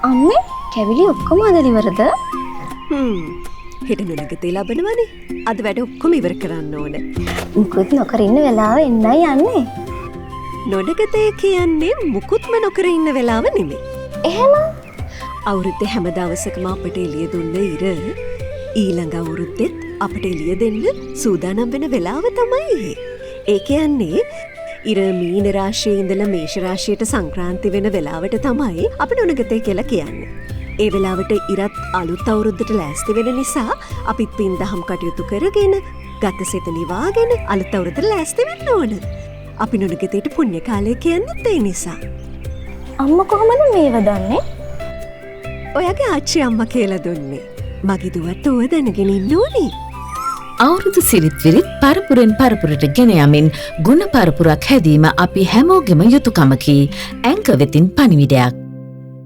අම්මේ කැවිලි ඔක්කොම අදලා ඉවරද? හෙට නොනගතේ ලබනවනේ. අද වැඩ ඔක්කොම ඉවර කරන්න ඕන. මුකුත් නොකර ඉන්න වෙලාව එන්නයි යන්නේ. නොනගතේ කියන්නේ මුකුත්ම නොකර ඉන්න වෙලාව නෙමෙයි. එහෙම අවුරුද්දේ හැම දවසකම අපට එළිය දුන්න ඉර ඊළඟ අවුරුද්දෙත් අපට එළිය දෙන්න සූදානම් වෙන වෙලාව තමයි. ඒ කියන්නේ ඉර මීන රාශියේ ඉඳලා මේෂ රාශියට සංක්‍රාන්ති වෙන වෙලාවට තමයි අපි නොනගතේ කියලා කියන්නේ. ඒ වෙලාවට ඉරත් අලුත් අවුරුද්දට ලෑස්ති වෙන නිසා අපිත් පින් දහම් කටයුතු කරගෙන ගතසිත නිවාගෙන අලුත් අවුරුද්දට ලෑස්ති වෙන්න ඕන. අපි නොනගතේට පුණ්‍ය කාලය කියන්නේත් ඒ නිසා. අම්මා කොහොමද මේව දන්නේ? ඔයාගේ ආච්චි අම්මා කියලා දුන්නේ. මගේ දුවත් ඔය දැනගෙන ඉන්න ඕනේ. අවුරුදු සිරිත් විරිත් පරපුරෙන් පරපුරට ගෙන යමින් ගුණ පරපුරක් හැදීම අපි හැමෝගෙම යුතුයකමකි. ඇංක වෙතින් පණිවිඩයක්.